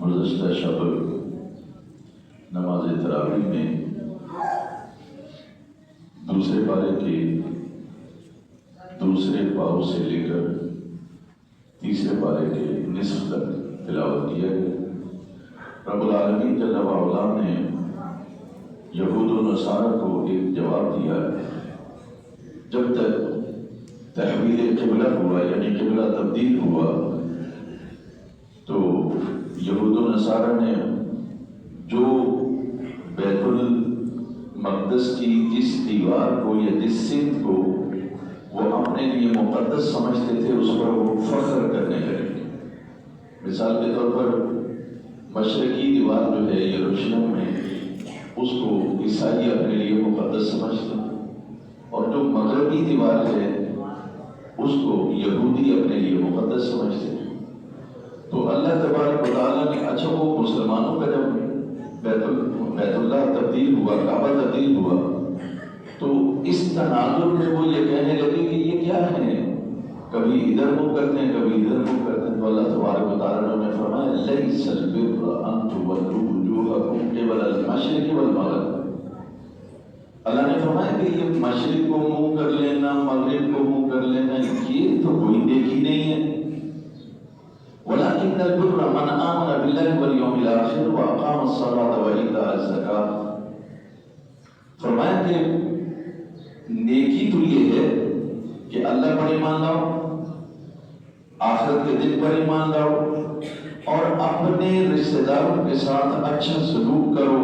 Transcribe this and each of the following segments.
گزشتہ شب نماز تراویح میں دوسرے پارے کے دوسرے پاؤ سے لے کر تیسرے پارے کے نصف تک تلاوت کیا گیا۔ رب العالمین جل وعلا نے یہود و نصارہ کو ایک جواب دیا ہے۔ جب تک تحویل قبلہ ہوا یعنی قبلہ تبدیل ہوا تو یہود و نصارہ نے جو بیت المقدس کی جس دیوار کو یا جس سمت کو وہ اپنے لیے مقدس سمجھتے تھے اس پر وہ فخر کرنے لگے۔ مثال کے طور پر مشرقی دیوار جو ہے یروشلم میں اس کو عیسائی اپنے لیے مقدس سمجھتے ہیں، اور جو مغربی دیوار ہے اس کو یہودی اپنے لیے مقدس سمجھتے ہیں۔ تو اللہ تبارک و تعالیٰ نے اچھا وہ مسلمانوں کا جب بیت اللہ تبدیل ہوا، کعبہ تبدیل ہوا، تو اس تناظر میں وہ یہ کہنے لگے کہ یہ کیا ہے، کبھی ادھر منہ کرتے ہیں کبھی ادھر منہ کرتے ہیں۔ تو اللہ تبارک و تعالیٰ نے فرمایا لیس البر ان تولوا وجوہکم قبل المشرق والمغرب۔ اللہ نے فرمایا کہ یہ مشرق کو منہ کر لینا مغرب کو منہ کر لینا یہ تو کوئی نیکی نہیں ہے۔ وَلَكِنَّ الْبِرَّ مَنْ آمَنَ بِاللَّهِ وَالْيَوْمِ الْآخِرِ وَأَقَامَ الصَّلَاةَ وَإِيتَاءَ الزَّكَاةَ۔ فرمایا کہ نیکی تو یہ ہے کہ اللہ پر ایمان لاؤ، آخرت کے دن پر ایمان لاؤ، اور اپنے رشتہ داروں کے ساتھ اچھا سلوک کرو،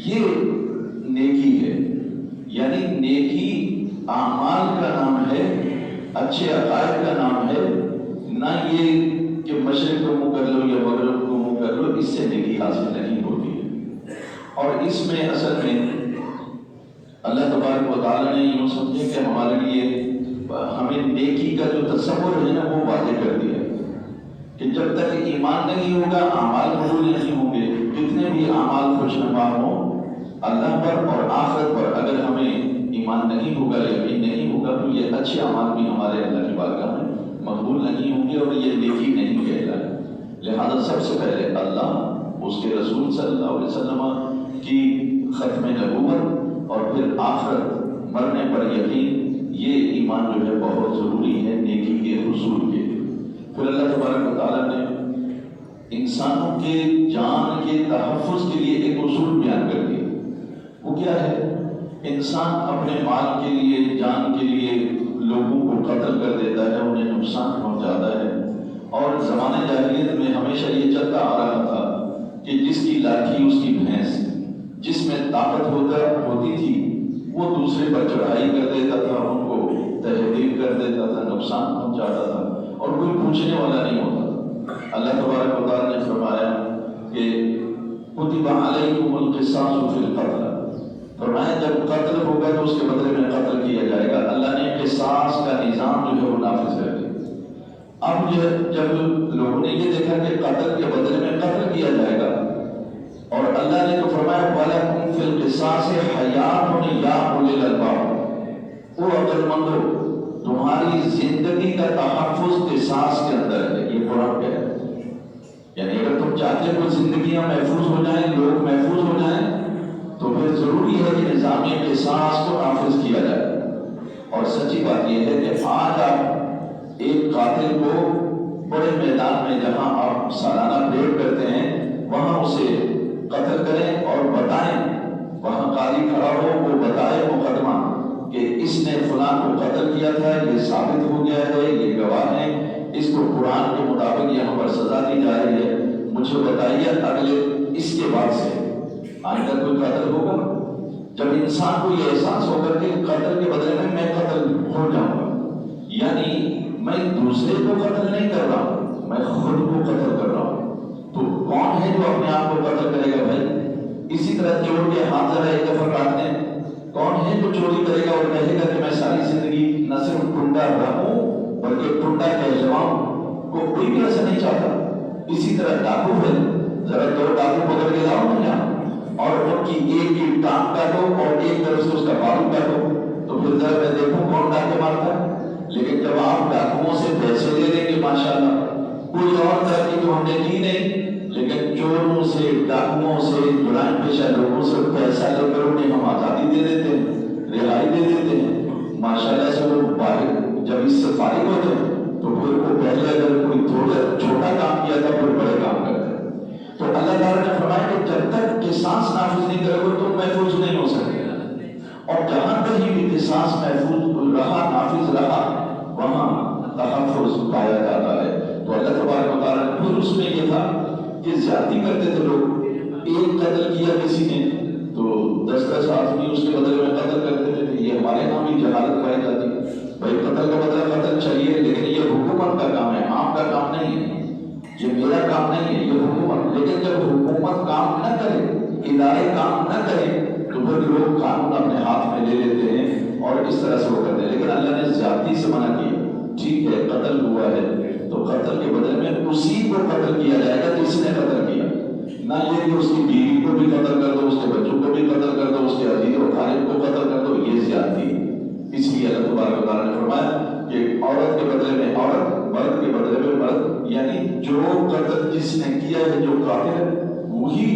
یہ نیکی ہے۔ یعنی نیکی اعمال کا نام ہے، اچھے عقائد کا نام ہے، نہ یہ کہ مشرق کو منہ کر لو یا مغرب کو منہ کر لو، اس سے نیکی حاصل نہیں ہوتی ہے۔ اور اس میں اصل میں اللہ تبارک و تعالیٰ نے یوں سمجھے کہ ہمارے لیے ہمیں نیکی کا جو تصور ہے نا وہ واضح کر دیا کہ جب تک ایمان نہیں ہوگا اعمال قبول نہیں ہوں گے، کتنے بھی اعمال خوشنما ہوں اللہ پر اور آخرت پر اگر ہمیں ایمان نہیں ہوگا، یقین نہیں ہوگا، تو یہ اچھے اعمال بھی ہمارے اللہ کی بارگاہ میں مقبول نہیں ہوں گے اور یہ نیکی نہیں کہلائے۔ لہذا سب سے پہلے اللہ، اس کے رسول صلی اللہ علیہ وسلم کی ختم نبوت اور پھر آخرت مرنے پر یقین، یہ ایمان جو ہے بہت ضروری ہے نیکی کے حصول کے۔ پھر اللہ تبارک و تعالیٰ نے انسانوں کے جان کے تحفظ کے لیے ایک اصول بیان کر دیا۔ وہ کیا ہے؟ انسان اپنے مال کے لیے، جان کے لیے لوگوں کو قتل کر دیتا ہے، انہیں نقصان پہنچاتا ہے۔ اور زمانے جاہلیت میں ہمیشہ یہ چلتا آ رہا تھا کہ جس کی لاٹھی اس کی بھینس، جس میں طاقت ہوتی تھی وہ دوسرے پر چڑھائی کر دیتا تھا، ان کو تہذیب کر دیتا تھا، نقصان پہنچاتا تھا اور کوئی پوچھنے والا نہیں ہوتا۔ اللہ تبارک و تعالیٰ نے فرمایا کہ کتب علیکم القصاص فی القتل، فرمایا جب قتل ہوگا تو اس کے بدلے میں قتل کیا جائے گا۔ اللہ نے قصاص کا نظام جو ہے وہ نافذ کر دیا۔ اب جب لوگوں نے یہ دیکھا کہ قتل کے بدلے میں قتل کیا جائے گا، اور اللہ نے تو فرمایا وَلَكُمْ فِي الْقِصَاصِ حَيَاةٌ يَا أُولِي الْأَلْبَابِ، او عقل مندو تمہاری زندگی کا تحفظ قصاص کے اندر ہے۔ یہ قرآن کہہ ہے، یعنی اگر تم چاہتے ہو زندگیاں محفوظ ہو جائیں، لوگ محفوظ ہو جائیں، تو پھر ضروری ہے کہ نظام قصاص کو نافذ کیا جائے۔ اور سچی بات یہ ہے کہ آج آپ ایک قاتل کو بڑے میدان میں جہاں آپ سالانہ پریڈ کرتے ہیں وہاں اسے قتل کریں اور بتائیں، وہاں قاضی کھڑا ہو وہ بتائے مقدمہ کہ اس نے فلاں کو قتل کیا تھا، یہ ثابت ہو گیا ہے، یہ گواہ ہے، اس کو قرآن کے مطابق یہاں پر سزا دی جا رہی ہے، مجھے بتائیے اگلے اس کے بعد سے آئندہ کوئی قتل ہوگا؟ جب انسان کو یہ احساس ہوگا کہ قتل کے بدلے میں قتل ہو جاؤں گا، یعنی میں دوسرے کو قتل نہیں کر رہا ہوں، میں خود کو قتل کر رہا ہوں، تو کون ہے جو اپنے آپ کو قتل کرے گا بھائی؟ اسی طرح چور کے ہاتھ ذرا ایک دفعہ کاٹ دیں، کون ہے جو چوری کرے گا اور کہے گا کہ میں ساری زندگی نہ صرف ٹنڈا رہوں بلکہ ٹنڈا کہلواؤں؟ کو کوئی بھی ایسا نہیں چاہتا۔ اسی طرح ڈاکو ہے، ذرا دو ڈاکو پکڑ کے لاؤ نا یہاں اور ان کی ایک کی ٹانگ کاٹو اور ایک طرف سے اس کا بالو کاٹو، تو پھر ذرا میں دیکھوں کون ڈاکے مارتا ہے۔ لیکن جب آپ ڈاکوؤں سے پیسے لے لیں گے ماشاءاللہ، کوئی اور ترقی تو ہم نے کی نہیں، چوروں سے، ڈاکوؤں سے، جرائم پیشہ لوگوں سے پیسہ لے کر انہیں ہم آزادی دے دیتے ہیں، رہائی دے دیتے ہیں، ماشاءاللہ سے وہ باہر جب اس سے فارغ ہوتے ہیں تو پھر وہ پہلے اگر کوئی تھوڑا چھوٹا کام کیا تھا پھر بڑے کام کرتے ہیں۔ تو اللہ تعالیٰ نے فرمایا کہ جب تک قصاص نافذ نہیں کرو گے تو محفوظ نہیں ہو سکے، اور جہاں کہیں بھی قصاص محفوظ رہا، نافذ رہا، وہاں تحفظ پایا جاتا ہے۔ تو اللہ تبارک و تعالیٰ نے پھر اس میں یہ تھا کہ زیادتی کرتے تھے لوگ، ایک قتل کیا کسی نے تو 10 آدمی اس کے بدلے میں قتل کرتے تھے۔ یہ ہمارے یہاں بھی جہالت پائی جاتی ہے، بھائی قتل کا بدلہ قتل چاہیے، لیکن یہ حکومت کا کام ہے، عام کا کام نہیں ہے، یہ میرا کام نہیں ہے، یہ حکومت۔ لیکن جب حکومت کام نہ کرے، ادارے کام نہ کرے تو پھر لوگ قانون اپنے ہاتھ میں لے لیتے ہیں اور اس طرح سے وہ کرتے ہیں۔ لیکن اللہ نے زیادتی سے منع کیا، ٹھیک ہے قتل ہوا ہے تو قتل کے بدلے میں اسی کو قتل کیا جائے گا جس نے قتل کیا، نہ یہ کہ اس کی بیوی کو بھی قتل کر دو، اس کے بچوں کو بھی قتل کر دو، اس کے عزیز و اقارب کو قتل کر دو، یہ زیادتی ہے۔ اس لیے اللہ تبارک و تعالیٰ نے فرمایا کہ عورت کے بدلے میں عورت، مرد کے بدلے میں مرد، یعنی جو قتل جس نے کیا ہے، جو قاتل ہے وہی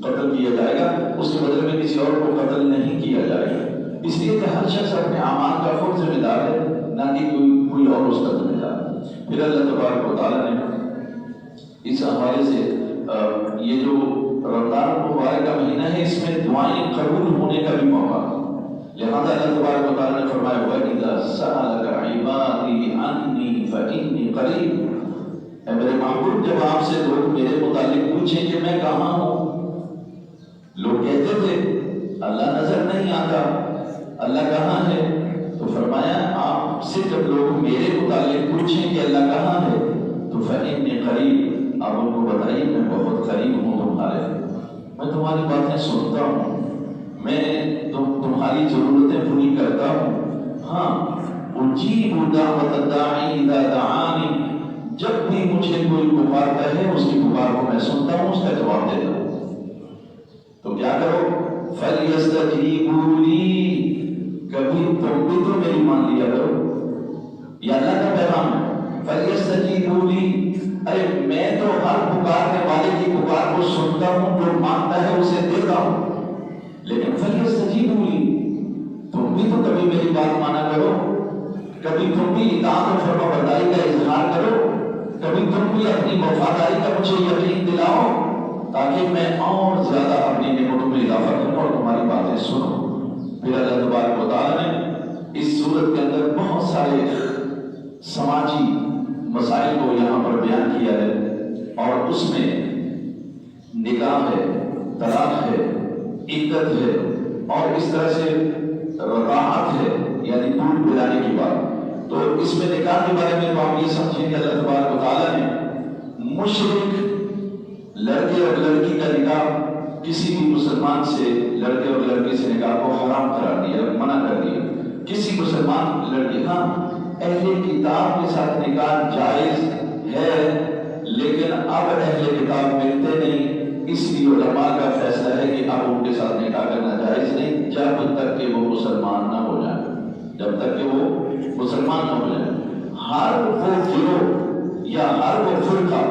قتل کیا جائے گا، اس کے بدلے میں کسی اور کو قتل نہیں کیا جائے گا۔ اس لیے کہ ہر شخص اپنے اعمال کا خود ذمہ دار ہے، نہ کہ کوئی اور اس کا ذمہ دار ہے۔ پھر اللہ تبارک و تعالیٰ نے اس حوالے سے یہ جو رمضان مبارک کا مہینہ ہے، اس میں دعائیں قبول ہونے کا بھی موقع ہے، لہذا اللہ تبارک و تعالیٰ نے فرمایا وَإِذَا سَأَلَكَ عِبَادِي عَنِّي فَإِنِّي قَرِيبٌ، اے میرے محبوب جب آپ سے لوگ میرے متعلق پوچھیں کہ میں کہاں ہوں، لوگ کہتے تھے اللہ نظر نہیں آتا، اللہ کہاں ہے، تو فرمایا آپ سے جب لوگ میرے متعلق پوچھیں کہ اللہ کہاں ہے تو فَإِنِّي قَرِيبٌ، آپ ان کو بتائیے میں بہت قریب ہوں تمہارے، میں تمہاری باتیں سنتا ہوں، میں تمہاری ضرورتیں پوری کرتا ہوں۔ ہاں اجیب دعوت الداعی اذا دعانی، جب بھی مجھے کوئی پکارتا ہے اس کی پکار کو میں سنتا ہوں، اس کا جواب دیتا ہوں۔ تو کیا کرو فَلْيَسْتَجِيبُوا لِي، کبھی تم بھی تو میری مان لیا کرو، یہ اللہ کا پیغام ہے۔ فَلْيَسْتَجِيبُوا لِي، ارے میں تو ہر پکارنے والے کی پکار کو سنتا ہوں، جو مانگتا ہے اسے دیتا ہوں، لیکن فَلْيَسْتَجِيبُوا لِي، تم بھی تو کبھی میری بات مانا کرو، کبھی تم بھی اطاعت و فرمانبرداری کا اظہار کرو، کبھی تم بھی اپنی وفاداری کا مجھے یقین دلاؤ، تاکہ میں اور زیادہ اپنی نعمتوں میں اضافہ کروں اور تمہاری باتیں سنوں۔ پھر اللہ تبارک و تعالیٰ نے اس صورت کے اندر بہت سارے سماجی مسائل کو یہاں پر بیان کیا ہے، اور اس میں نکاح ہے، طلاق ہے، عدت ہے، اور اس طرح سے رضاعت ہے، یعنی دودھ پلانے کی بات۔ تو اس میں نکاح کے بارے میں تو آپ یہ سمجھیں کہ اللہ تبارک و تعالیٰ نے مشرک لڑکے اور لڑکی کا نکاح، کسی بھی مسلمان سے لڑکے اور لڑکی سے نکاح کو حرام قرار دیا، منع کر دیا۔ کسی مسلمان لڑکی، ہاں اہل کتاب کے ساتھ نکاح جائز ہے، لیکن اب اہل کتاب ملتے نہیں، اس لیے علماء کا فیصلہ ہے کہ اب ان کے ساتھ نکاح کرنا جائز نہیں، جب تک کہ وہ مسلمان نہ ہو جائیں، جب تک کہ وہ مسلمان نہ ہو جائیں۔ ہر وہ گروہ یا ہر وہ فرقہ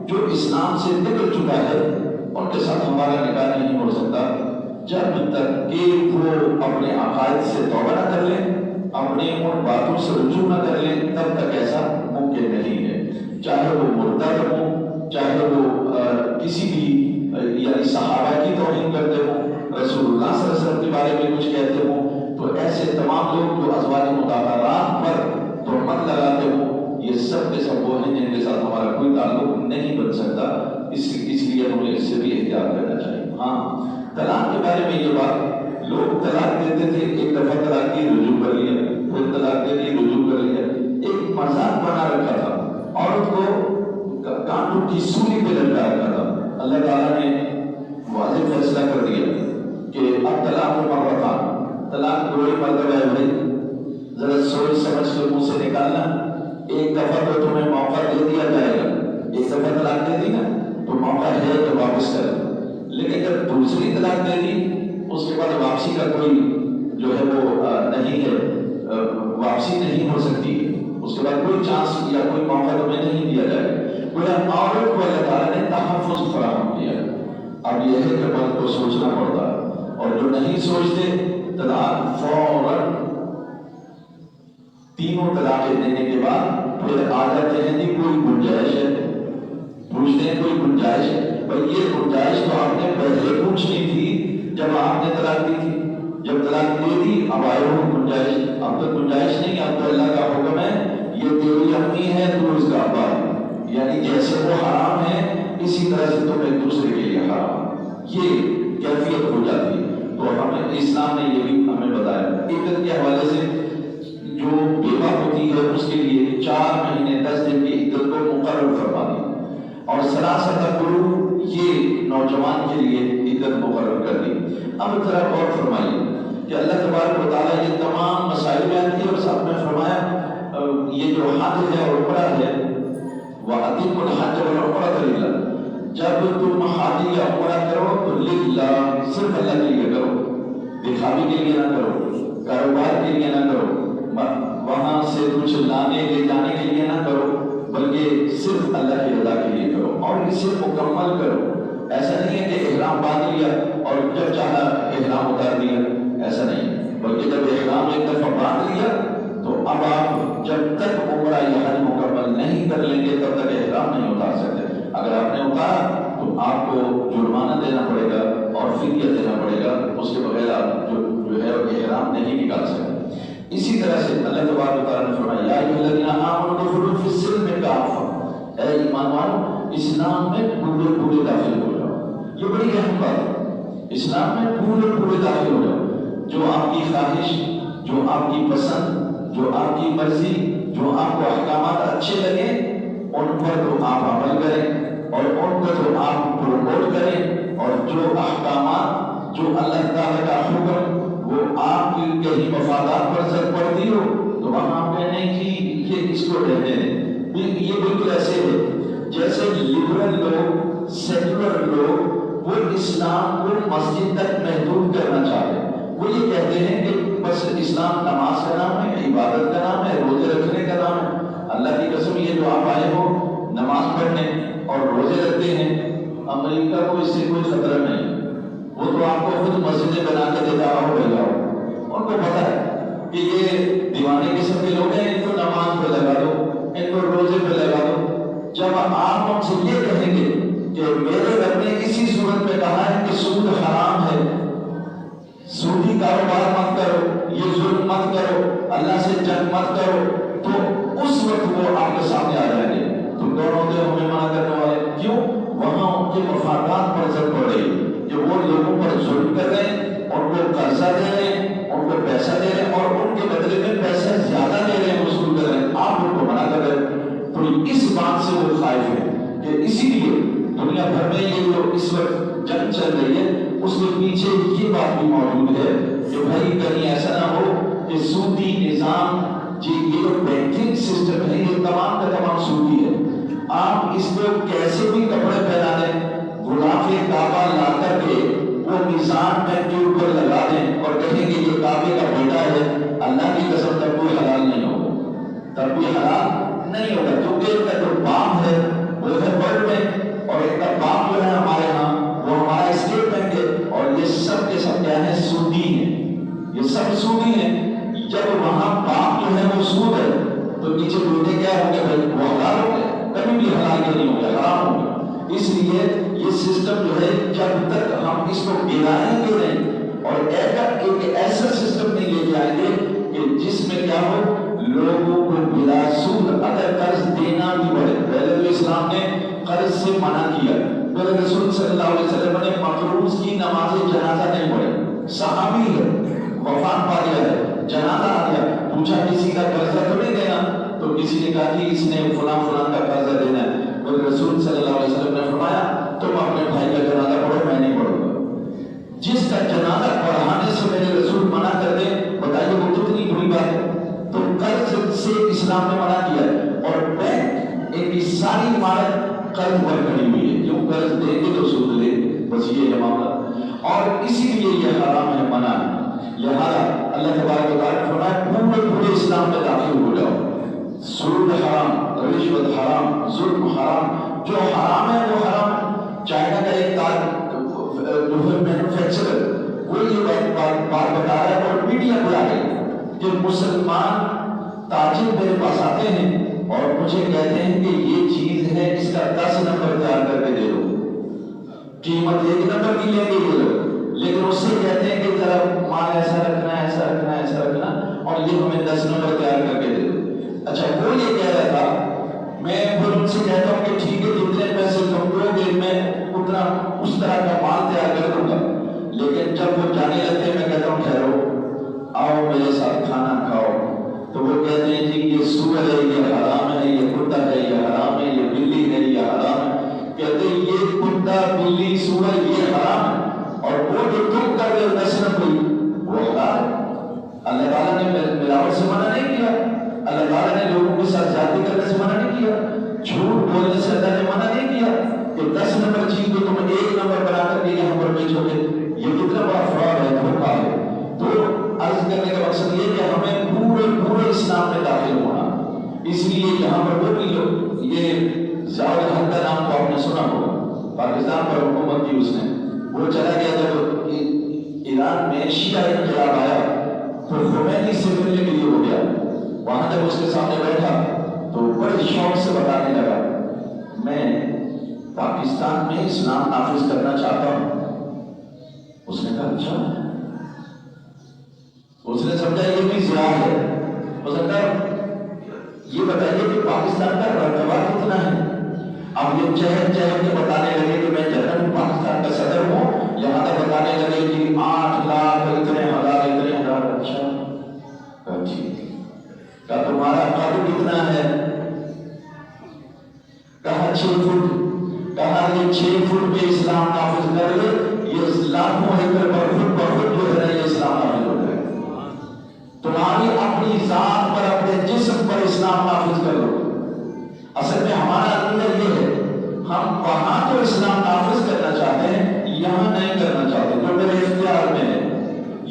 جو اسلام سے نکل چکا ہے، ان کے ساتھ ہمارا نکاح نہیں ہو سکتا جب تک کہ وہ اپنے عقائد سے توبہ نہ کر لیں، اپنے ان باتوں سے رجوع نہ کر لیں، تب تک ایسا ممکن نہیں ہے۔ چاہے وہ مرتد ہوں، چاہے وہ کسی بھی یعنی صحابہ کی توہین کرتے ہوں، رسول اللہ صلی اللہ علیہ وسلم کے بارے میں کچھ کہتے ہوں، تو ایسے تمام لوگ جو ازواج مطہرات پر تہمت لگاتے ہوں، یہ سب کے سب وہ ہیں جن کے ساتھ ہمارا کوئی تعلق نہیں بن سکتا۔ اس لیے ہمیں اس سے بھی احتیاط کرنا چاہیے۔ ہاں طلاق کے بارے میں یہ بات، لوگ طلاق دیتے تھے، ایک دفعہ طلاق کی رجوع کر لیا، پھر طلاق دے دی رجوع کر لیا، ایک مذاق بنا رکھا تھا، عورت کو کانٹوں کی سولی پہ لٹکا رکھا تھا۔ اللہ تعالیٰ نے واضح فیصلہ کر دیا کہ اب طلاق مرتان، طلاق دو ہی مرتبہ ہے بھائی، ذرا سوچ سمجھ کے منہ سے نکالنا۔ ایک دفعہ تو تمہیں موقع دے دیا جائے گا، ایک دفعہ طلاق دے دی نا تو موقع ہے تو واپس کر، لیکن جب دوسری طلاق دے دی اس کے بعد واپسی کا کوئی جو ہے وہ نہیں ہے، واپسی نہیں ہو سکتی ہے، اس کے بعد کوئی چانس یا کوئی موقع تمہیں نہیں دیا جائے گا۔ عورت کو اللہ تعالیٰ نے تحفظ فراہم کیا۔ اب یہ ہے کہ مرد کو سوچنا پڑتا ہے، اور جو نہیں سوچتے طلاق فوراً تینوں طلاقیں دینے کے بعد پھر آ جاتے ہیں کہ کوئی گنجائش ہے، پوچھتے ہیں کوئی گنجائش ہے، پر یہ گنجائش تو آپ نے پہلے پوچھنی تھی جب آپ نے طلاق دی تھی، جب طلاق دے دی اب آئے ہو گنجائش، اب تو گنجائش نہیں، اب تو اللہ کا حکم ہے یہ تیری امی ہے تو اس کا ابا ہے، یعنی جیسے وہ حرام ہے اسی طرح سے تم ایک دوسرے کے لیے حرام، یہ کیفیت ہو جاتی ہے۔ تو ہمیں اسلام نے یہ بھی ہمیں بتایا عدت کے حوالے سے، جو بیوہ ہوتی ہے اس کے لیے 4 مہینے 10 دن کی عدت کو مقرر فرما دی، اور ثلاثۃ قروء یہ نوجوان کے لیے عدت مقرر کر دی۔ اب ذرا غور فرمائیے کہ اللہ تبارک و تعالیٰ یہ تمام مسائل بیان کیے اور ساتھ میں فرمایا یہ جو حج ہے اور عمرہ ہے وَأَتِمُّ الْحَجَّ وَالْعُمْرَةَ لِلَّهِ، جب تم حج یا عمرہ کرو تو للہ صرف اللہ کے لیے کرو، دکھاوے کے لیے نہ کرو، کاروبار کے لیے نہ کرو، وہاں سے کچھ لانے لے جانے کے لیے نہ کرو، بلکہ صرف اللہ کی رضا کے لیے کرو اور اسے مکمل کرو۔ ایسا نہیں ہے کہ احرام باندھ لیا اور جب چاہا احرام اتار دیا، ایسا نہیں، بلکہ جب احرام ایک دفعہ باندھ لیا تو اب آپ جب تک عمرہ یا حج مکمل نہیں کر لیں گے تب تک احرام نہیں اتار سکتے۔ اگر آپ نے اتارا تو آپ کو جرمانہ دینا پڑے گا اور فدیہ دینا پڑے گا، اس کے بغیر آپ جو ہے احرام نہیں نکال سکتے۔ اسی طرح سے اللہ تبارک و تعالیٰ نے فرمایا یا ایھا الذین آمنوا ادخلوا فی السلم کافۃ، اے ایمان والو اسلام میں پورے پورے داخل ہو جاؤ۔ یہ بڑی اہم بات ہے، اسلام میں پورے پورے داخل ہو جاؤ، جو آپ کی خواہش، جو آپ کی پسند، جو آپ کی مرضی، جو آپ کو احکامات اچھے لگے ان پر تو آپ عمل کریں اور ان کو تو آپ پروموٹ کریں، اور جو احکامات جو اللہ تعالیٰ کا حکم وہ آپ کی کہیں مفادات پر اثر پڑتی ہو تو وہاں آپ کہنے کہ یہ اس کو رہنے دیں۔ یہ بالکل ایسے ہے جیسے لبرل لوگ، سیکولر لوگ وہ اسلام کو مسجد تک محدود کرنا چاہتے ہیں۔ وہ یہ کہتے ہیں کہ بس اسلام نماز کا نام ہے، عبادت کا نام ہے، روزے رکھنے کا نام ہے۔ اللہ کی قسم یہ جو آپ آئے ہو نماز پڑھنے اور روزے رکھتے ہیں، امریکہ کو اس سے کوئی خطرہ نہیں، وہ تو آپ کو خود مسجدیں بنا کے دیتا ہو بھیجا ہو، ان کو پتا ہے کہ یہ دیوانے قسم کے لوگ ہیں، ان کو نماز پہ لگا دو، ان کو روزے پہ لگا دو۔ جب آپ ان سے یہ کہیں گے کہ میرے رب نے اسی صورت میں کہا ہے کہ سود حرام ہے، سودی کاروبار مت کرو، یہ ظلم مت کرو، اللہ سے جنگ مت کرو، تو اس وقت وہ آپ کے سامنے آ جائیں گے۔ تم دونوں ہوتے ہمیں منع کرنے والے، کیوں؟ وہاں ان کے مفادات پر اثر پڑ رہی ہے کہ وہ لوگوں پر ظلم کر رہے ہیں، ان کو قرضہ دے رہے ہیں، ان کو پیسہ دے رہے ہیں اور ان کے بدلے میں پیسہ زیادہ دے رہے ہیں، وصول کر رہے ہیں، آپ ان کو منع کر رہے ہیں۔ تو اس بات سے وہ خائف ہے کہ اسی لیے دنیا بھر میں یہ جو اس وقت جنگ چل رہی ہے اس کے پیچھے یہ بات بھی موجود ہے کہ بھائی کہیں ایسا نہ ہو کہ سودی نظام، جی یہ جو بینکنگ سسٹم ہے یہ تمام کا تمام سودی ہے۔ آپ اس کو کیسے بھی کپڑے پہنا دیں، غلاف کعبہ لا کر کے وہ نظام بینک کے اوپر لگا دیں اور کہیں کہ یہ کعبے کا بیٹا ہے، اللہ کی قسم تب کوئی حلال نہیں ہوگا، تب بھی حلال نہیں ہوگا، کیونکہ ان کا جو باپ ہے وہ ہے ورلڈ بینک اور ان کا باپ جو ہے ہمارے ہاں وہ ہمارا اسٹیٹ بینک ہے، اور یہ سب کے سب کیا ہے؟ سودی ہیں، یہ سب سودی ہیں۔ جب وہاں باپ جو ہے وہ سود ہے تو نیچے بیٹے کیا ہوں گے؟ بھائی وہ حلال ہو گئے، کبھی بھی حلال کے نہیں ہوں گے، حرام ہوں گے۔ اس لیے یہ سسٹم جو ہے جب تک ہم اس کو گرائیں گے نہیں اور ایک ایسا سسٹم نہیں لے کے آئیں گے کہ جس میں کیا ہو لوگوں کو بلا سود اگر قرض دینا بھی پڑے۔ پہلے تو اسلام نے قرض سے منع کیا، پھر رسول صلی اللہ علیہ وسلم نے مقروض کی نماز جنازہ نہیں پڑھی، صحابی ہے وفات پا گیا ہے، جنازہ آ گیا، پوچھا کسی کا قرضہ تو نہیں دینا؟ تو کسی نے کہا کہ اس نے فلاں فلاں کا قرضہ دینا ہے، پھر رسول صلی اللہ علیہ وسلم نے فرمایا تم اپنے بھائی کا جنازہ پڑھو، میں نہیں پڑھوں گا۔ جس کا جنازہ پڑھانے سے میرے رسول منع کر دے، بتائیے وہ کتنی بری بات ہے۔ تو قرض سے اسلام نے منع کیا ہے، اور بینک ایک ساری عمارت قرض پر کھڑی ہوئی ہے، کیوں؟ قرض دیں گے تو سود لیں گے، بس یہ ہے معاملہ، اور اسی لیے یہ حرام ہے، منع ہے۔ لہذا اللہ تبارک و تعالیٰ نے فرمایا پورے اسلام میں داخل ہو جاؤ، سود حرام، رشوت حرام، ظلم حرام، جو حرام ہے وہ حرام ہے۔ چائنا کا ایک جو ہے مینوفیکچرر وہ یہ بات بتا رہا ہے اور میڈیا بلا رہی کہ مسلمان تاجر میرے پاس آتے ہیں اور مجھے کہتے ہیں کہ یہ چیز ہے اس کا 10 نمبر تیار کر کے دے دو، قیمت 1 نمبر کی لیں گے یہ لوگ، لیکن اس سے کہتے ہیں کہ ذرا مال ایسا رکھنا ہے ایسا رکھنا ہے ایسا رکھنا اور یہ ہمیں 10 نمبر تیار کر کے دے دو۔ اچھا وہ یہ کہہ رہا تھا، میں پھر ان سے کہتا ہوں کہ ٹھیک ہے جتنے پیسے تم دو گے میں اتنا اس طرح کا مال تیار کر دوں گا، لیکن جب وہ جانے لگتے ہیں میں کہتا ہوں ٹھہرو آؤ میرے ساتھ کھانا کھاؤ، تو وہ کہتے ہیں جی یہ سور ہے یہ حرام ہے، یہ کتا ہے یہ حرام ہے، یہ بلی ہے یہ حرام ہے، کہتے ہیں یہ کتا بلی سور یہ حرام ہے اور وہ جو تم کر رہے ہو 10 نمبر وہ حلال ہے۔ اللہ تعالیٰ نے ملاوٹ سے منع نہیں کیا، اللہ تعالیٰ نے لوگوں کے ساتھ زیادتی کرنے سے منع نہیں کیا، جھوٹ بولنے سے اللہ نے منع نہیں کیا کہ 10 نمبر چیز کو تم 1 نمبر بنا کر کے یہاں پر بیچو گے، یہ کتنا بڑا فراڈ ہے، دھوکہ ہے۔ تو عرض کرنے کا مقصد یہ کہ ہمیں پورے اسلام میں داخل ہونا، اس لیے یہاں پر وہ بھی لوگ، یہ ضیاء الحق کا نام تو آپ نے سنا ہوگا، پاکستان پر حکومت کی اس نے، وہ چلا گیا جب ایران میں شیعہ انقلاب آیا تو خمینی سے ملنے کے لیے ہو گیا، وہاں جب اس کے سامنے بیٹھا تو بڑے شوق سے بتانے لگا میں پاکستان میں اسلام نافذ کرنا چاہتا ہوں۔ اس نے کہا اچھا، اس نے سمجھا یہ بھی ضیاء ہے، اس نے کہا یہ بتائیے کہ پاکستان کا رتبہ کتنا ہے؟ اب یہ چہر کے بتانے لگے کہ میں جنرل پاکستان کا صدر ہوں، یہاں تک بتانے لگے کہ 8 لاکھ اتنے ہزار اتنے ہزار۔ اچھا ٹھیک، کہا تمہارا قد کتنا ہے؟ کہا 6 فٹ، کہا یہ 6 فٹ پہ اسلام نافذ کر لے، یہ لاکھوں ایکڑ بخود جو ہے یہ اسلام نافذ ہو جائے، تمہاری اپنی ذات پر اپنے جسم پر اسلام نافذ کر لو۔ اصل میں ہمارا عقیدہ یہ ہے، ہم وہاں تو اسلام نافذ کرنا چاہتے ہیں، یہاں نہیں کرنا چاہتے، جو میرے اختیار میں ہے،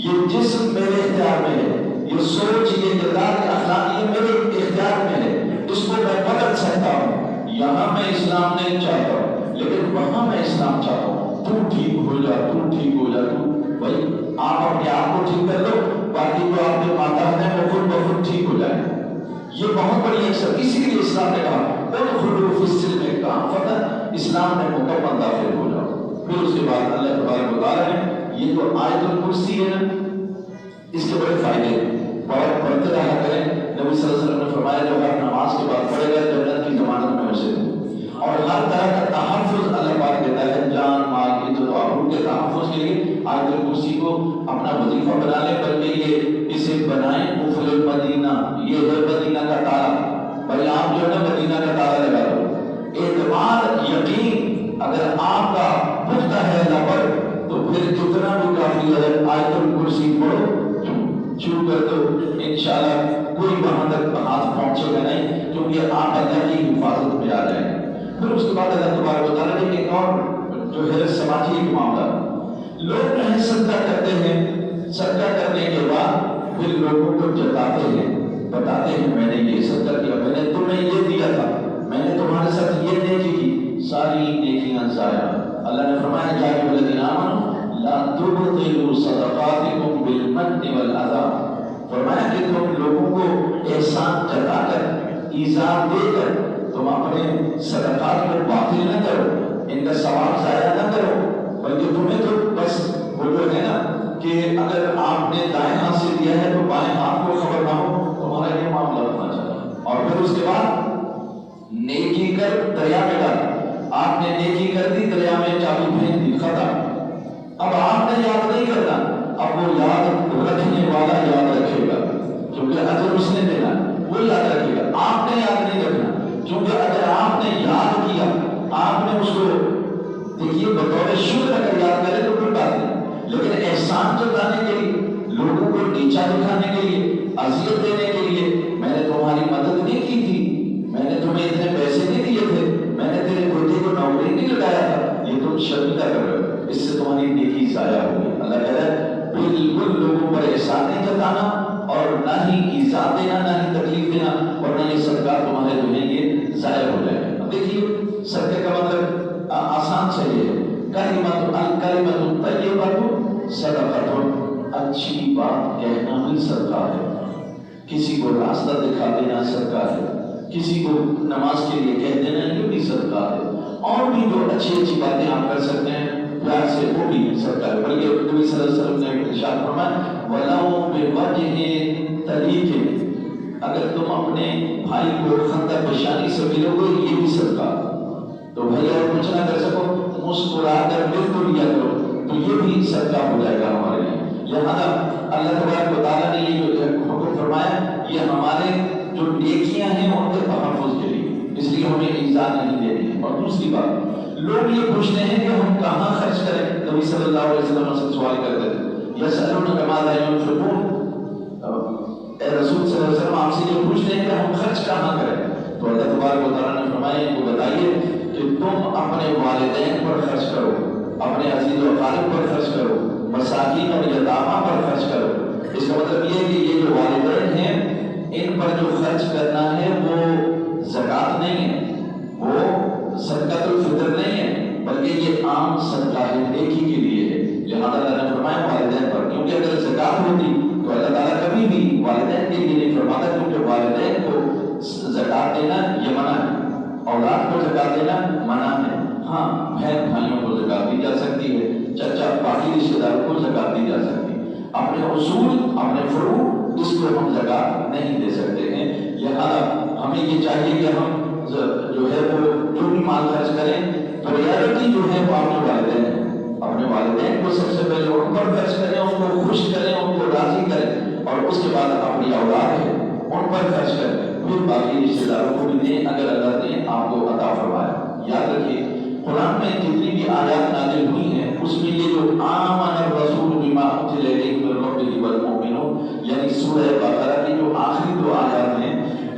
یہ جسم میرے اختیار میں ہے، یہ سوچ یہ کردار اخلاق یہ میرے اختیار میں ہے، اس کو میں بدل سکتا ہوں، یہاں میں اسلام نہیں چاہتا ہوں لیکن وہاں میں اسلام چاہتا ہوں، تو ٹھیک ہو جا تو ٹھیک ہو جا، تو بھائی آپ اپنے آپ کو ٹھیک کر لو، باقی جو آپ کے ماتا ہیں وہ خود بخود ٹھیک ہو جائیں۔ یہ بہت بڑی اکثر، اسی لیے اسلام نے کہا ادخلوا فی السلم کافۃ، اسلام میں مکمل داخل ہو جاؤ۔ پھر اس کے بعد اللہ تبارک و تعالیٰ نے یہ جو آیت الکرسی ہے نا، اس کے بڑے فائدے بہت پڑھتے رہا کریں، نبی صلی اللہ علیہ وسلم نے فرمایا جو ہر نماز کے بعد پڑھے گا جنت کی ضمانت میں اسے، اور ہر طرح کا تحفظ اللہ پاک دیتا ہے، جان مال کی جو آپ کے تحفظ کے لیے آیت الکرسی کو اپنا وظیفہ بنا لیں، بلکہ یہ اسے بنائیں قفل المدینہ، یہ ہے مدینہ کا تالا، بھائی آپ جو ہے نا مدینہ کا تالا لگا دو، اعتماد یقین اگر آپ کا پختہ ہے اللہ پر تو پھر جتنا بھی کافی ہے آیت الکرسی پڑھو شروع کر دو، انشاءاللہ کوئی وہاں تک ہاتھ پہنچے گا نہیں، کیونکہ آپ اللہ کی حفاظت میں آ جائیں گے۔ پھر اس کے بعد اللہ تبارک و تعالیٰ نے ایک اور جو ہے سماجی ایک معاملہ، لوگ جو ہے صدقہ کرتے ہیں، صدقہ کرنے کے بعد پھر لوگوں کو جتاتے ہیں، بتاتے ہیں میں نے یہ صدقہ کیا، میں نے تمہیں یہ دیا تھا، میں نے تمہارے ساتھ یہ نیکی کی، ساری نیکیاں ضائع۔ اللہ نے فرمایا یا ایھا الذین آمنوا لا تبطلوا صدقاتکم بالمن والاذی، فرمایا کہ تم لوگوں کو احسان جتا کر، ایذا دے کر تم اپنے صدقات کو باطل نہ کرو، ان کا ثواب ضائع نہ کرو، بلکہ تمہیں تو بس وہ جو ہے نا کہ اگر آپ نے دائیں ہاتھ سے دیا ہے تو بائیں ہاتھ کو خبر نہ ہو، تمہارا یہ معاملہ ہونا چاہیے۔ اور پھر اس کے بعد نیکی کر دریا میں ڈال، آپ نے نیکی کر دی دریا میں چابی پھینک دی، ختم۔ اب آپ نے یاد نہیں کرنا، اب وہ یاد رکھنے والا یاد رکھے گا، کیونکہ اجر اس نے دینا، وہ یاد رکھے گا، آپ نے یاد نہیں رکھنا، کیونکہ اگر آپ نے یاد کیا، آپ نے اس کو دیکھیے بطور شکر اگر یاد کرے تو کوئی بات نہیں، لیکن احسان جتانے کے لیے، لوگوں کو نیچا دکھانے کے لیے، اذیت دینے کے لیے، میں نے تمہاری مدد نہیں کی تھی، میں نے تمہیں اتنے پیسے نہیں دیے تھے، میں نے تیرے بیٹے کو نوکری نہیں لگایا تھا، یہ تم شرمندہ کر رہے ہو، اس سے تمہاری نیکی ضائع ہوگی۔ اللہ کہہ رہا ہے بالکل لوگوں پر احسان نہیں جتانا اور نہ ہی ایذا دینا، نہ ہی تکلیف دینا، ورنہ یہ صدقات تمہارے جو ہیں یہ ضائع ہو جائے گا۔ اب دیکھیے صدقے کا مطلب آسان سے یہ ہے، کلمۃ طیبۃ صدقۃ، اچھی بات کہنا بھی صدقہ ہے، کسی کو راستہ دکھا دینا صدقہ ہے، کسی کو نماز کے لیے کہہ دینا یہ بھی صدقہ ہے، اور بھی جو اچھی اچھی باتیں آپ کر سکتے ہیں پیار سے وہ بھی صدقہ ہے۔ بلکہ نبی صلی اللہ علیہ وسلم نے ارشاد فرمایا وَلَوْ بِوَجْهٍ طَلِيقٍ، اگر تم اپنے بھائی کو خندہ پیشانی سے ملو گے یہ بھی صدقہ۔ تو بھائی اور کچھ نہ کر سکو مسکرا کر مل تو لیا کرو تو یہ بھی صدقہ ہو جائے گا ہمارے لیے۔ لہٰذا اللہ تبارک و تعالیٰ نے یہ جو حکم فرمایا یہ ہمارے جو نیکیاں ہیں ان کے تحفظ کے لیے، اس لیے ہمیں ایذا نہیں دینی ہے۔ اور دوسری بات، لوگ یہ پوچھتے ہیں کہ ہم کہاں خرچ کریں، نبی صلی اللہ علیہ وسلم سے سوال کرتے تھے یسألونک ماذا ينفقون، اے رسول صلی اللہ علیہ وسلم آپ سے یہ پوچھتے ہیں کہ ہم خرچ کہاں کریں، تو اللہ تبارک و تعالیٰ نے فرمایا ان کو بتائیے کہ تم اپنے والدین پر خرچ کرو، اپنے عزیز و اقارب پر خرچ کرو، مساکین اور یتامہ پر خرچ کرو۔ اس کا مطلب یہ ہے کہ یہ جو والدین ہیں ان پر جو خرچ کرنا ہے وہ زکوٰۃ نہیں ہے، وہ صدقۃ الفطر نہیں ہے، بلکہ یہ عام صدقہ ہے، نیکی کے لیے ہے۔ لہٰذا اللہ نے فرمایا والدین پر، کیونکہ اگر زکوٰۃ ہوتی تو اللہ تعالیٰ کبھی بھی والدین کے لیے نہیں فرماتا، کیونکہ والدین کو زکوٰۃ دینا یہ منع ہے، اولاد کو زکوٰۃ دینا منع ہے۔ ہاں بہن بھائیوں کو زکوٰۃ دی جا سکتی ہے، چچا باقی رشتے داروں کو زکوٰۃ دی جا سکتی ہے، اپنے اصول اپنے فروع اس کو ہم زکوٰۃ نہیں دے سکتے ہیں۔ لہٰذا ہمیں یہ چاہیے کہ ہم جو ہے وہ جو بھی مال خرچ کریں پریارٹی جو ہے وہ اپنے والدین ہیں، اپنے والدین کو سب سے پہلے ان پر خرچ کریں، ان کو خوش کریں، ان کو راضی کریں، اور اس کے بعد اپنی اولاد ہے ان پر خرچ کریں، پھر باقی رشتے داروں کو بھی دیں اگر اللہ نے آپ کو عطا فرمایا۔ یاد رکھیے قرآن میں جتنی بھی آیات نازل ہوئی ہیں اس میں یہ جو آمن الرسول بما انزل الیہ من ربہ والمؤمنون یعنی سورہ بقرہ کی جو آخری دو آیات ہیں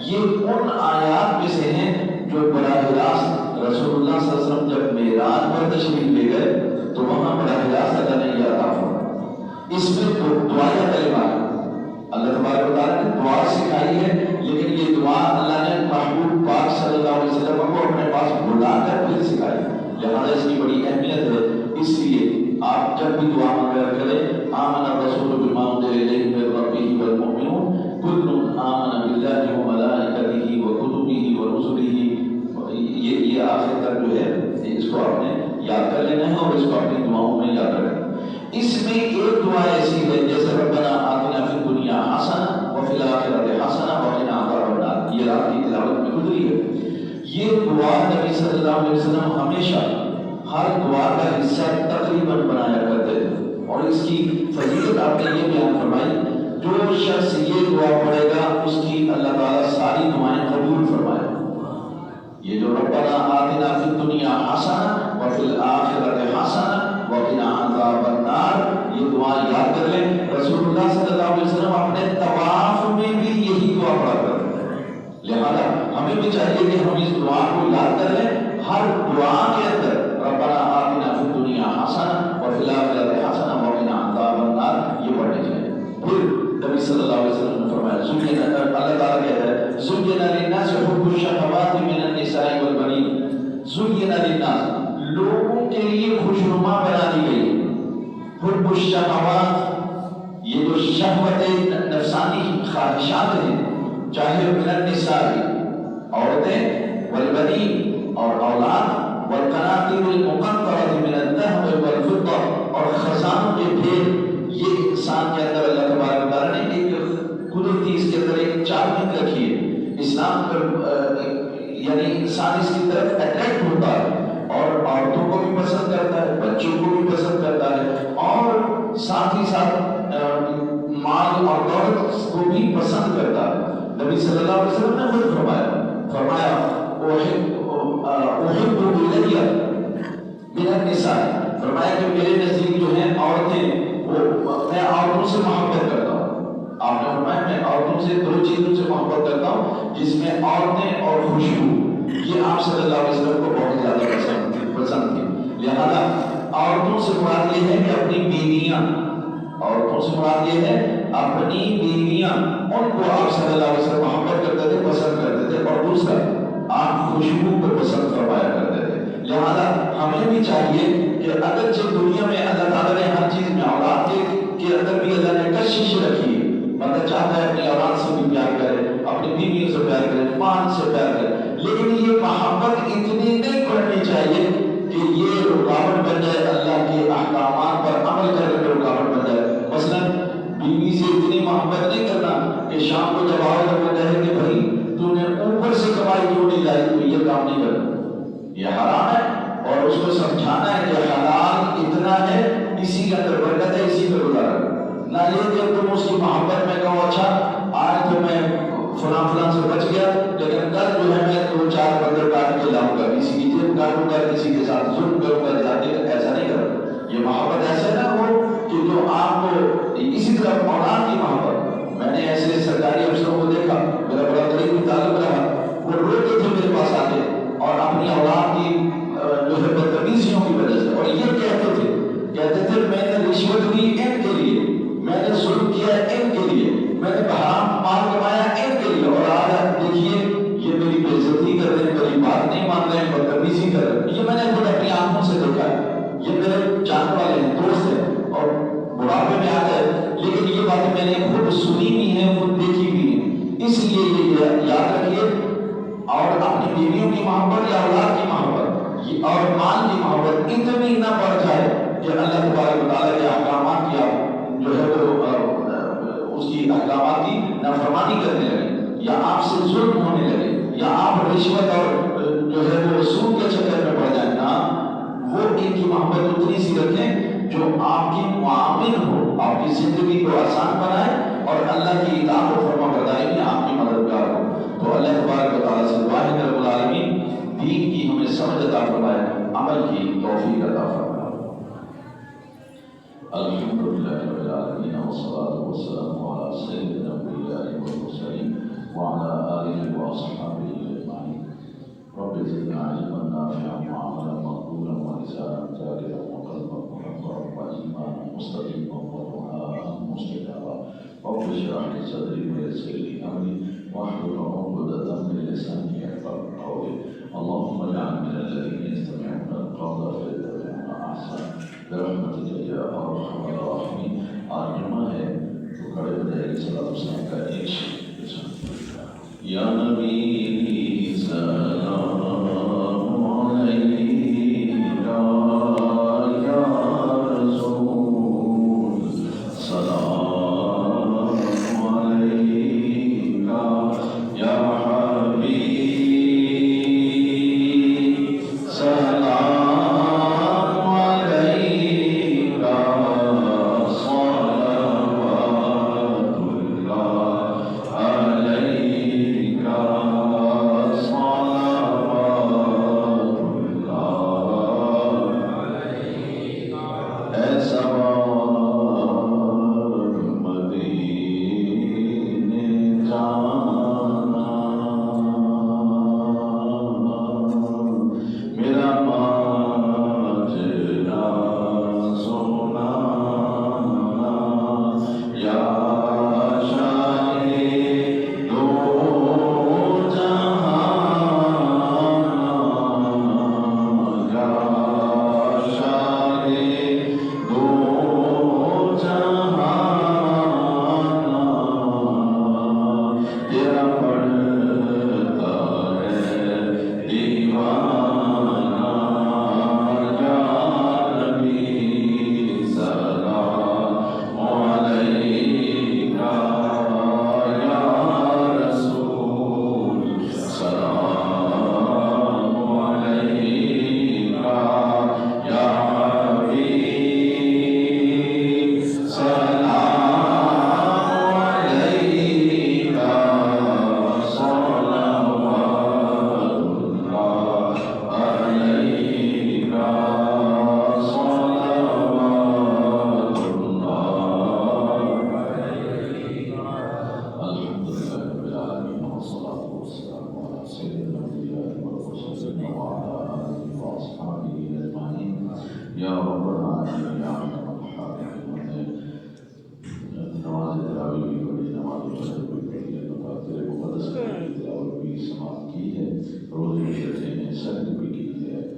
یہ ان آیات میں سے ہیں جو براہ راست رسول اللہ صلی اللہ علیہ وسلم جب معراج پر تشریف لے گئے تو وہاں براہ راست اللہ نے یہ عطا فرمایا۔ اس میں دعا یا کلمہ ہے، اللہ تبارک و تعالیٰ نے دعا سکھائی ہے، لیکن یہ دعا اللہ نے محبوب پاک صلی اللہ علیہ وسلم کو اپنے پاس بلا کر پھر سکھائی، لہذا اس کی بڑی اہمیت ہے۔ اس لیے آپ جب بھی دعا مانگا کریں آمن الرسول بما انزل الیہ من ربہ والمؤمنون کل آمن باللہ وملائکتہ وکتبہ ورسلہ، یہ آخر تک جو ہے اس کو آپ نے یاد کر لینا ہے اور اس کو اپنی دعاؤں میں یاد رکھنا۔ اس میں ایک دعا ایسی ہے جیسے ربنا آتنا فی الدنیا حسنہ وفی الآخرۃ حسنہ وقنا عذاب النار، یہ رات کی تلاوت میں گزری ہے۔ یہ دعا نبی صلی اللہ علیہ وسلم ہمیشہ ہر دعا کا حصہ تقریباً بنایا کرتے تھے، اور اس کی فضیلت آپ نے یہ بیان فرمائی جو شخص یہ دعا پڑھے گا اس کی اللہ تعالیٰ ساری دعائیں قبول فرمائے۔ یہ جو ربنا آتنا فی الدنیا حسنہ وفی الآخرۃ حسنہ وقنا عذاب النار، یہ دعا یاد کر لیں۔ رسول اللہ صلی اللہ علیہ وسلم اپنے طواف میں بھی یہی دعا پڑھا کرتے ہیں، لہذا ہمیں بھی چاہیے کہ ہم اس دعا کو یاد کر لیں، ہر دعا کے اندر ربنا آتنا فی الدنیا حسنہ وفی الآخرۃ حسنہ وقنا عذاب النار یہ پڑھنی چاہیے۔ پھر نبی صلی اللہ علیہ وسلم نے فرمایا اللہ تعالیٰ کہتا ہے زُيِّنَ لِلنَّاسِ حُبُّ الشَّهَوَاتِ مِنَ النِّسَاءِ وَالْبَنِينَ، زُيِّنَ لِلنَّاسِ لوگوں کے لیے خوشنما بنا دی گئی، حب الشہوات یہ جو شہوت نفسانی خواہشات ہیں، چاہے من النساء عورتیں، والبنین اور اولاد، والقناطیر المقنطرۃ من الذهب والفضہ اور خزانوں کے ڈھیر، یہ انسان کے اندر اللہ تبارک و تعالیٰ نے ایک قدرتی اس کے اندر ایک چابک رکھی ہے، اسلام پر یعنی انسان اس کی طرف اٹریکٹ ہوتا ہے اور عورتوں کو بھی پسند کرتا ہے، بچوں کو بھی پسند کرتا ہے، اور ساتھ ہی ساتھ مال اور دولت کو بھی پسند کرتا ہے۔ نبی صلی اللہ علیہ وسلم نے خود فرمایا احب الیہ من النساء، فرمایا کہ میرے نزدیک جو ہیں عورتیں میں عورتوں سے محبت کرتا ہوں۔ آپ نے فرمایا میں عورتوں سے دو چیزوں سے محبت کرتا ہوں جس میں عورتیں اور خوشبو، یہ آپ صلی اللہ علیہ وسلم کو بہت زیادہ پسند تھی۔ لہذا عورتوں سے مراد یہ ہے کہ اپنی بیویاں، عورتوں سے مراد یہ ہے اپنی بیویاں، ان کو آپ صلی اللہ علیہ وسلم محبت کرتے تھے، پسند کرتے تھے، اور دوسرا آپ خوشبو کو پسند فرمایا کرتے تھے۔ لہذا ہمیں بھی چاہیے کہ اگرچہ دنیا میں اللہ تعالیٰ نے ہر چیز میں اولاد کے اندر بھی اللہ نے کشش رکھی ہے، بندہ چاہتا ہے اپنی اولاد سے بھی پیار کرے، اپنی بیویوں سے پیار کرے، مال سے پیار کرے، لیکن یہ محبت اتنی نہیں بڑھنی چاہیے کہ یہ رکاوٹ بن جائے اللہ کے احکامات پر عمل کرنے میں رکاوٹ بن جائے۔ مثلا بیوی سے اتنی محبت نہیں کرنا کہ شام کو جب آؤ تو وہ کہے کہ بھائی تو نے اوپر سے کمائی کیوں نہیں لائی، تو یہ کام نہیں کرنا، یہ حرام ہے، اور اس کو سمجھانا ہے کہ حلال اتنا ہے، اسی کے اندر برکت ہے، اسی پہ گزارا۔ نہ یہ کہ تم اس کی محبت میں کہو اچھا آج تو میں فلاں سے بچ گیا، لیکن کل جو ہے میں 2-4 بندر کاٹ کے لاؤں گا، کسی کی جیب کاٹوں گا، کسی کے ساتھ ظلم کروں گا، ایسا نہیں کروں۔ یہ محبت ایسے نہ ہو کہ جو آپ کو اسی طرح اولاد کی محبت، میں نے ایسے سرکاری افسروں کو دیکھا، میرا بڑا قریبی تعلق رہا، وہ روتے تھے میرے پاس آ کے اور اپنی اولاد کی جو ہے بدتمیزیوں کی وجہ سے، اور یہ کہتے تھے میں نے رشوت لی ان کے لیے، میں نے ظلم کیا ان کے لیے، میں نے حرام مال کمایا ان کے لیے، اور آج آپ دیکھیے یہ میری بے عزتی کر رہے ہیں، میری بات نہیں مان رہے ہیں، بدتمیزی کر رہے ہیں۔ یہ میں نے خود اپنی آنکھوں سے دیکھا ہے، یہ میرے جاننے والے ہیں، دوست ہیں، اور بڑھاپے میں آ گئے، لیکن یہ باتیں میں نے خود سنی بھی ہیں، خود دیکھی بھی ہیں۔ اس لیے یہ یاد رکھیے، اور اپنی بیویوں کی محبت یا اولاد کی محبت اور مال کی محبت اتنی نہ بڑھ جائے کہ اللہ تبارک و تعالیٰ کے احکامات کی آپ جو ہے وہ اس کی احکامات کی نافرمانی کرنے لگے، یا آپ سے ظلم ہونے لگے، یا آپ رشوت اور جو ہے وہ سود کے چکر میں پڑ جائیں۔ نہ، وہ ان کی محبت اتنی سی رکھیں جو آپ کی معاون ہو، آپ کی زندگی کو آسان بنائے اور اللہ کی اطاعت و فرما برداری میں آپ کی مددگار ہو۔ تو اللہ تبارک و تعالیٰ سے دعا ہے کہ رب العالمین دین کی ہمیں سمجھ عطا فرمائے، عمل کی توفیق عطا فرمائے۔ الحمدللہ رب العالمین والصلاة والسلام علی سیدنا الانبیاء والمرسلین وعلی آلہ واصحابہ اجمعین۔ رب زدنا علما نافعا وعملا مقبولا ولسانا ذاکرا وقلبا منورا وایمانا مستقیما ودعاء مستجابا۔ رب اشرح لي صدري ويسر لي امري واحلل عقدة من لساني يفقهوا قولي۔ اللهم اجعلنا من الذين يستمعون القول فيتبعون احسنه برحمتك یا ارحم الراحمین۔ آج جمعہ ہے تو کھڑے ہو جائے گی صلاۃ السلام کا ایک شعر۔ یا نبی سلام علیکہ، یا رسول سلام علیکہ، یا حبیب سلام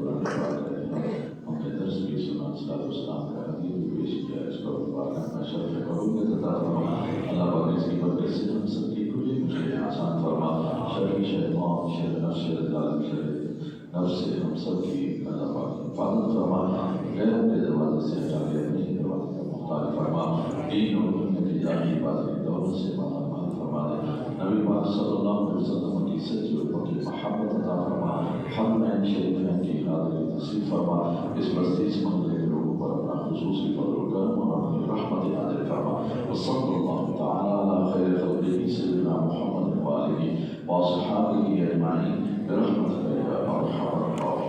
قرآن پاک ہے ہم نے درس بھی سنا صلاۃ والسلام کا حدیث بھی پیش کیا اس کو پاک اپنا شرف قبولیت عطا فرما اللہ پاک اس کی برکت سے ہم سب کی کلی مشکلیں آسان فرما شر شیطان شر نفس شر ظالم شر نفس سے ہم سب کی اللہ پاک حفاظت فرما غیرت کے دروازے سے ہٹا کے اپنے دروازے کا مختار فرما دین اور دنیا کی جانی عبادت کی دولت سے مالا مال فرما دے نبی پاک صلی اللہ علیہ وسلم کی سچی اور پکی محبت عطا فرما حرمین شریفین کی حاضری تصریف فرما اس بستی اس محلے کے لوگوں پر اپنا خصوصی فضل و کرم اور اپنی رحمت نازل فرما وصلی اللہ تعالی علی خیر خلقہ سیدنا محمد وآلہ وصحبہ اجمعین برحمتک یا ارحم الراحمین